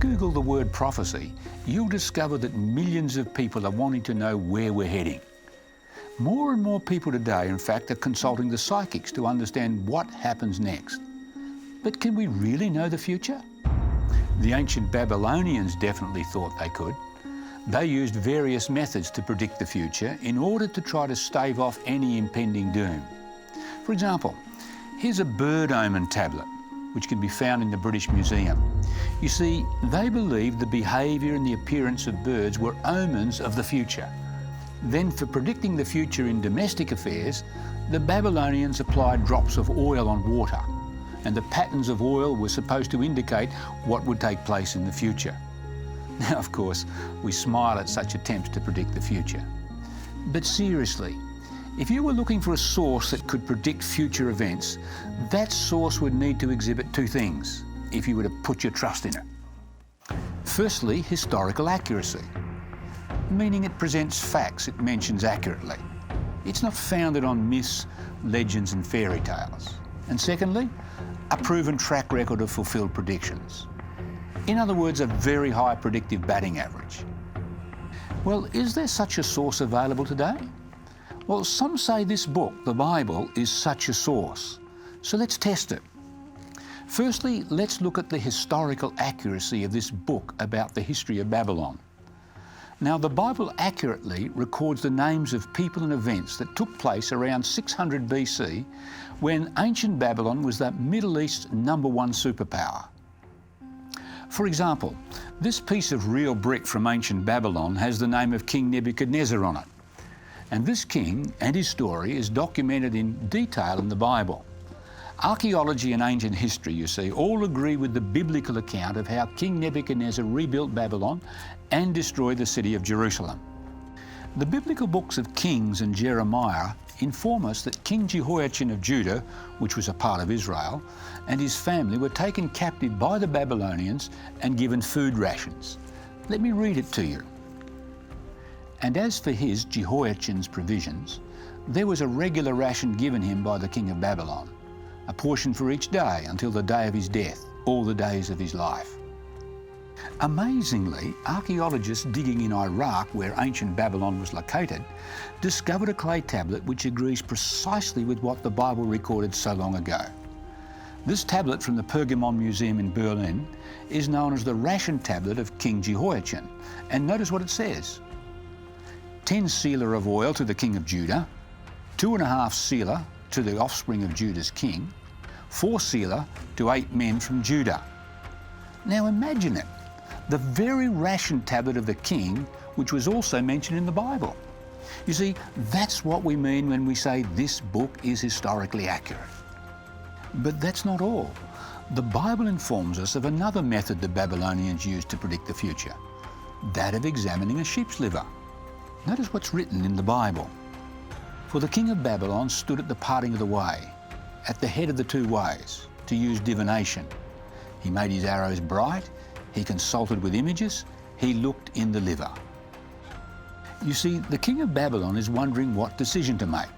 Google the word prophecy, you'll discover that millions of people are wanting to know where we're heading. More and more people today, in fact, are consulting the psychics to understand what happens next. But can we really know the future? The ancient Babylonians definitely thought they could. They used various methods to predict the future in order to try to stave off any impending doom. For example, here's a bird omen tablet, which can be found in the British Museum. You see, they believed the behaviour and the appearance of birds were omens of the future. Then, for predicting the future in domestic affairs, the Babylonians applied drops of oil on water, and the patterns of oil were supposed to indicate what would take place in the future. Now, of course, we smile at such attempts to predict the future. But seriously, if you were looking for a source that could predict future events, that source would need to exhibit two things if you were to put your trust in it. Firstly, historical accuracy, meaning it presents facts it mentions accurately. It's not founded on myths, legends and fairy tales. And secondly, a proven track record of fulfilled predictions. In other words, a very high predictive batting average. Well, is there such a source available today? Well, some say this book, the Bible, is such a source. So let's test it. Firstly, let's look at the historical accuracy of this book about the history of Babylon. Now, the Bible accurately records the names of people and events that took place around 600 BC, when ancient Babylon was the Middle East's #1 superpower. For example, this piece of real brick from ancient Babylon has the name of King Nebuchadnezzar on it. And this king and his story is documented in detail in the Bible. Archaeology and ancient history, you see, all agree with the biblical account of how King Nebuchadnezzar rebuilt Babylon and destroyed the city of Jerusalem. The biblical books of Kings and Jeremiah inform us that King Jehoiachin of Judah, which was a part of Israel, and his family were taken captive by the Babylonians and given food rations. Let me read it to you. And as for his, Jehoiachin's, provisions, there was a regular ration given him by the king of Babylon, a portion for each day until the day of his death, all the days of his life. Amazingly, archaeologists digging in Iraq, where ancient Babylon was located, discovered a clay tablet which agrees precisely with what the Bible recorded so long ago. This tablet from the Pergamon Museum in Berlin is known as the ration tablet of King Jehoiachin. And notice what it says. 10 selah of oil to the king of Judah, 2.5 selah to the offspring of Judah's king, 4 selah to 8 men from Judah. Now imagine it, the very ration tablet of the king, which was also mentioned in the Bible. You see, that's what we mean when we say this book is historically accurate. But that's not all. The Bible informs us of another method the Babylonians used to predict the future, that of examining a sheep's liver. Notice what's written in the Bible. For the king of Babylon stood at the parting of the way, at the head of the two ways, to use divination. He made his arrows bright, he consulted with images, he looked in the liver. You see, the king of Babylon is wondering what decision to make.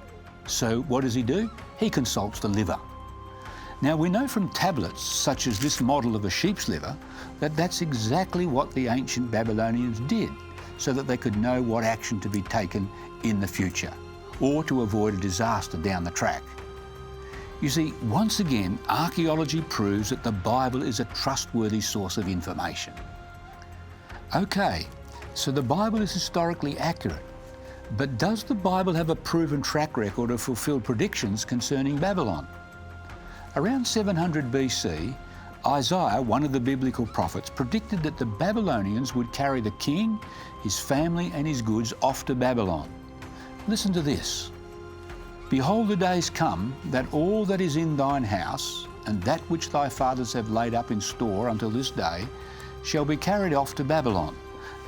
So what does he do? He consults the liver. Now we know from tablets, such as this model of a sheep's liver, that that's exactly what the ancient Babylonians did, so that they could know what action to be taken in the future, or to avoid a disaster down the track. You see, once again, archaeology proves that the Bible is a trustworthy source of information. Okay, so the Bible is historically accurate, but does the Bible have a proven track record of fulfilled predictions concerning Babylon? Around 700 BC, Isaiah, one of the biblical prophets, predicted that the Babylonians would carry the king, his family and his goods off to Babylon. Listen to this. Behold, the days come that all that is in thine house, and that which thy fathers have laid up in store until this day, shall be carried off to Babylon.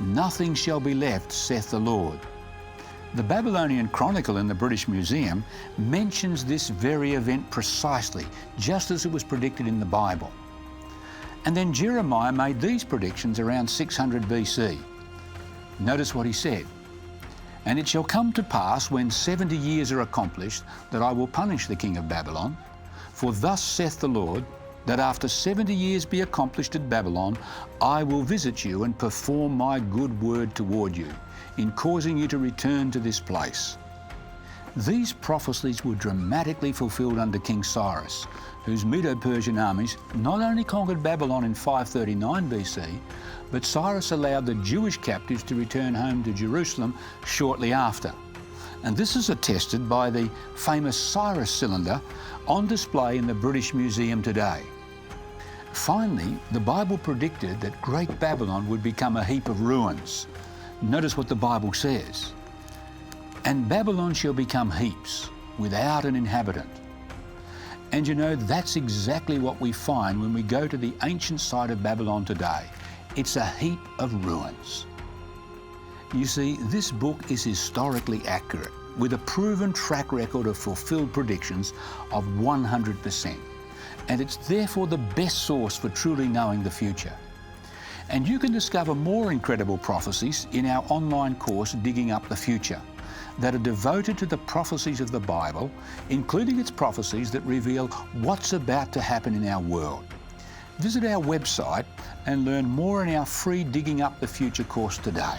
Nothing shall be left, saith the Lord. The Babylonian Chronicle in the British Museum mentions this very event precisely, just as it was predicted in the Bible. And then Jeremiah made these predictions around 600 BC. Notice what he said. And it shall come to pass, when 70 years are accomplished, that I will punish the king of Babylon. For thus saith the Lord, that after 70 years be accomplished at Babylon, I will visit you and perform my good word toward you, in causing you to return to this place. These prophecies were dramatically fulfilled under King Cyrus, whose Medo-Persian armies not only conquered Babylon in 539 BC, but Cyrus allowed the Jewish captives to return home to Jerusalem shortly after. And this is attested by the famous Cyrus cylinder on display in the British Museum today. Finally, the Bible predicted that Great Babylon would become a heap of ruins. Notice what the Bible says. And Babylon shall become heaps, without an inhabitant. And you know, that's exactly what we find when we go to the ancient site of Babylon today. It's a heap of ruins. You see, this book is historically accurate, with a proven track record of fulfilled predictions of 100%. And it's therefore the best source for truly knowing the future. And you can discover more incredible prophecies in our online course, Digging Up the Future, that are devoted to the prophecies of the Bible, including its prophecies that reveal what's about to happen in our world. Visit our website and learn more in our free Digging Up the Future course today.